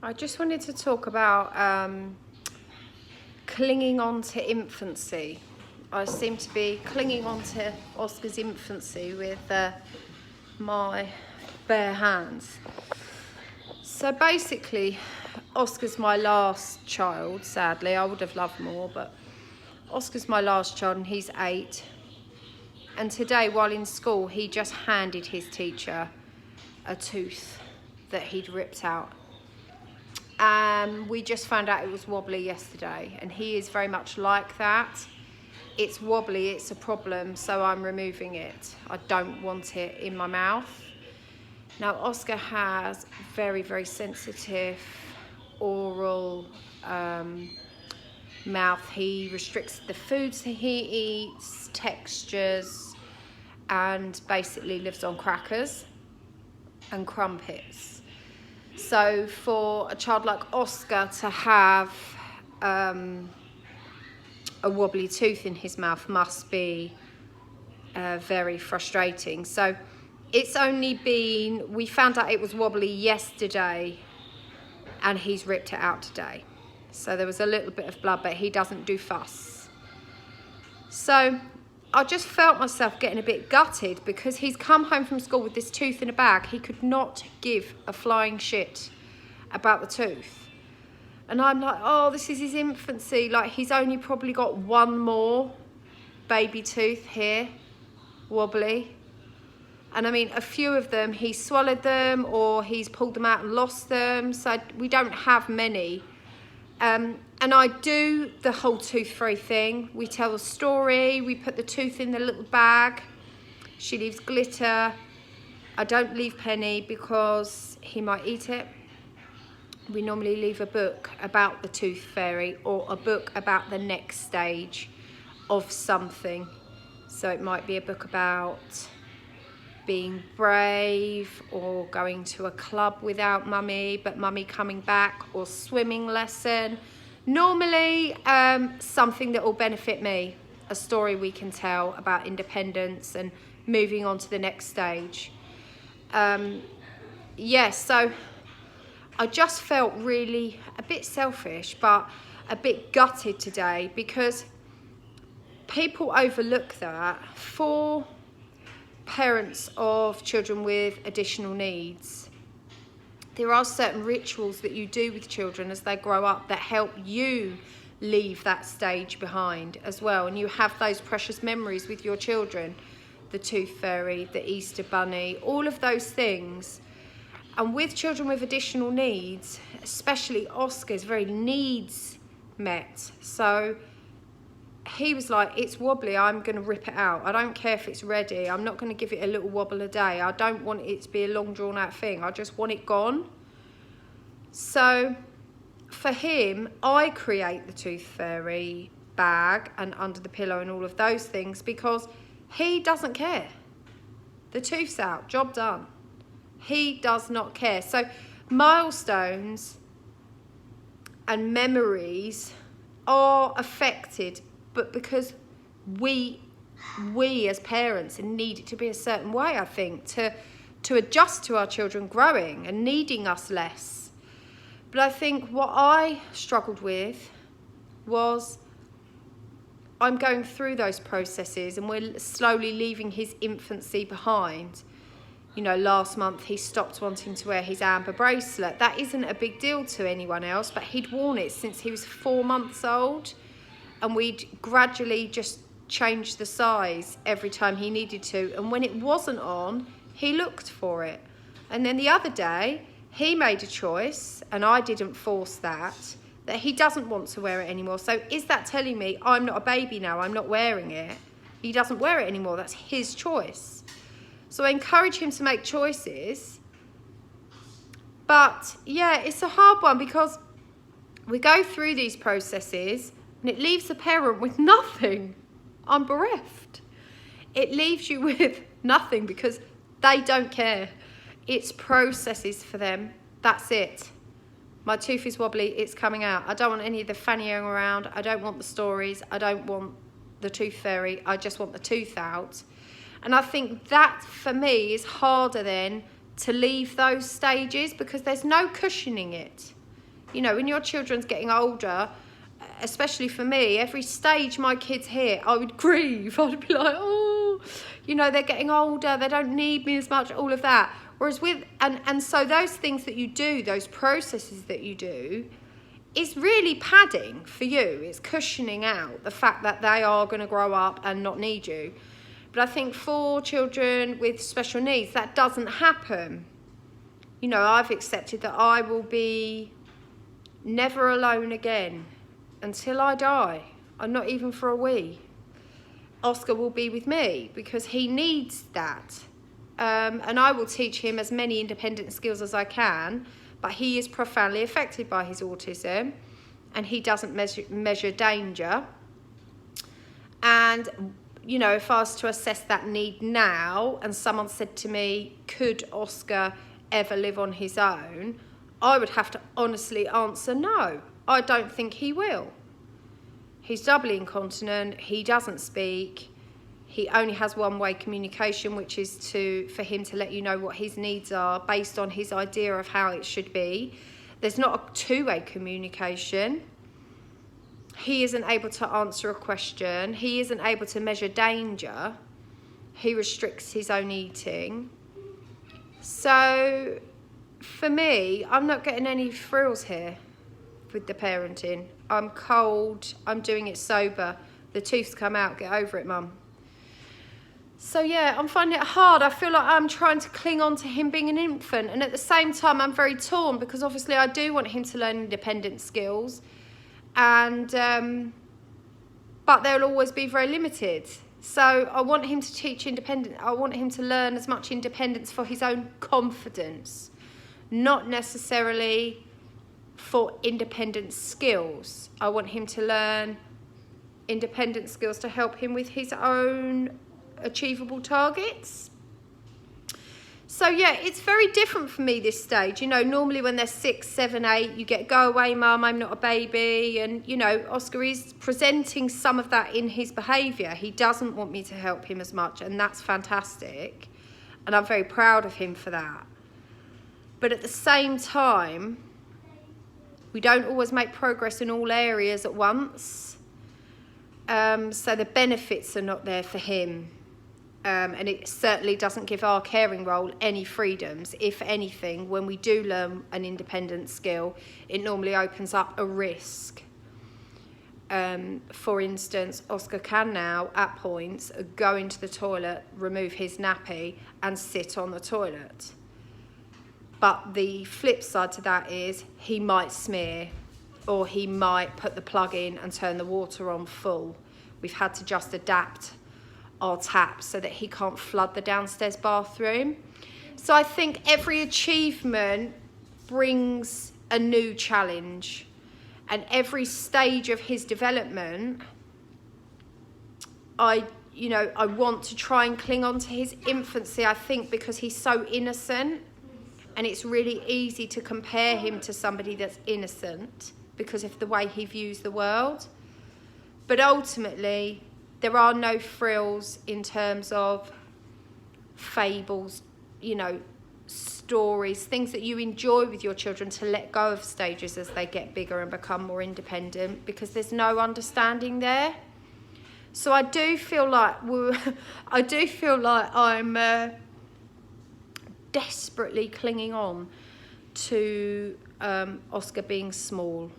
I just wanted to talk about clinging on to infancy. I seem to be clinging on to Oscar's infancy with my bare hands. So basically, Oscar's my last child, sadly. I would have loved more, but Oscar's my last child and he's 8. And today, while in school, he just handed his teacher a tooth that he'd ripped out. We just found out it was wobbly yesterday, and he is very much like that. It's wobbly, it's a problem, so I'm removing it. I don't want it in my mouth. Now, Oscar has very, very sensitive oral mouth. He restricts the foods that he eats, textures, and basically lives on crackers and crumpets. So for a child like Oscar to have a wobbly tooth in his mouth must be very frustrating. So it's only been, we found out it was wobbly yesterday and he's ripped it out today. So there was a little bit of blood, but he doesn't do fuss. So I just felt myself getting a bit gutted because he's come home from school with this tooth in a bag. He could not give a flying shit about the tooth. And I'm like, oh, this is his infancy. Like, he's only probably got one more baby tooth here, wobbly. And I mean, a few of them, he swallowed them or he's pulled them out and lost them. So we don't have many. And I do the whole tooth fairy thing. We tell the story, we put the tooth in the little bag. She leaves glitter. I don't leave Penny because he might eat it. We normally leave a book about the tooth fairy or a book about the next stage of something. So it might be a book about being brave or going to a club without mummy, but mummy coming back, or swimming lesson. Normally something that will benefit me, a story we can tell about independence and moving on to the next stage. So I just felt really a bit selfish, but a bit gutted today because people overlook that. For parents of children with additional needs, there are certain rituals that you do with children as they grow up that help you leave that stage behind as well. And you have those precious memories with your children, the tooth fairy, the Easter bunny, all of those things. And with children with additional needs, especially Oscar, is very needs met. So he was like, it's wobbly, I'm going to rip it out. I don't care if it's ready. I'm not going to give it a little wobble a day. I don't want it to be a long drawn out thing. I just want it gone. So for him, I create the tooth fairy bag and under the pillow and all of those things because he doesn't care. The tooth's out, job done. He does not care. So milestones and memories are affected, but because we as parents need it to be a certain way, I think, to adjust to our children growing and needing us less. But I think what I struggled with was I'm going through those processes and we're slowly leaving his infancy behind. You know, last month he stopped wanting to wear his amber bracelet. That isn't a big deal to anyone else, but he'd worn it since he was 4 months old. And we'd gradually just changed the size every time he needed to. And when it wasn't on, he looked for it. And then the other day, he made a choice, and I didn't force that he doesn't want to wear it anymore. So is that telling me I'm not a baby now, I'm not wearing it? He doesn't wear it anymore, that's his choice. So I encourage him to make choices. But yeah, it's a hard one because we go through these processes and it leaves the parent with nothing. I'm bereft. It leaves you with nothing because they don't care. It's processes for them. That's it. My tooth is wobbly, it's coming out. I don't want any of the fannying around. I don't want the stories. I don't want the tooth fairy. I just want the tooth out. And I think that for me is harder then to leave those stages because there's no cushioning it. You know, when your children's getting older, especially for me, every stage my kids hit, I would grieve. I'd be like, oh, you know, they're getting older, they don't need me as much, all of that. Whereas with, and so those things that you do, those processes that you do, is really padding for you. It's cushioning out the fact that they are going to grow up and not need you. But I think for children with special needs, that doesn't happen. You know, I've accepted that I will be never alone again until I die, and not even for a wee. Oscar will be with me because he needs that. And I will teach him as many independent skills as I can, but he is profoundly affected by his autism, and he doesn't measure danger. And, you know, if I was to assess that need now, and someone said to me, could Oscar ever live on his own? I would have to honestly answer no. I don't think he will. He's doubly incontinent, he doesn't speak, he only has one-way communication, which is for him to let you know what his needs are based on his idea of how it should be. There's not a two-way communication. He isn't able to answer a question. He isn't able to measure danger. He restricts his own eating. So, for me, I'm not getting any thrills here with the parenting. I'm cold. I'm doing it sober. The tooth's come out. Get over it, Mum. So yeah, I'm finding it hard. I feel like I'm trying to cling on to him being an infant, and at the same time I'm very torn because obviously I do want him to learn independent skills, and but they'll always be very limited. So I want him to teach independent. I want him to learn as much independence for his own confidence, not necessarily for independent skills. I want him to learn independent skills to help him with his own achievable targets. So yeah, it's very different for me this stage. You know, normally when they're 6, 7, 8, you get, go away, Mum, I'm not a baby. And, you know, Oscar is presenting some of that in his behaviour. He doesn't want me to help him as much, and that's fantastic. And I'm very proud of him for that. But at the same time, we don't always make progress in all areas at once. So the benefits are not there for him. And it certainly doesn't give our caring role any freedoms. If anything, when we do learn an independent skill, it normally opens up a risk. For instance, Oscar can now, at points, go into the toilet, remove his nappy, and sit on the toilet. But the flip side to that is he might smear, or he might put the plug in and turn the water on full. We've had to just adapt our taps so that he can't flood the downstairs bathroom. So I think every achievement brings a new challenge, and every stage of his development, I want to try and cling on to his infancy, I think, because he's so innocent, and it's really easy to compare him to somebody that's innocent because of the way he views the world. But ultimately, there are no frills in terms of fables, you know, stories, things that you enjoy with your children, to let go of stages as they get bigger and become more independent, because there's no understanding there. So I do feel like I'm desperately clinging on to Oscar being small.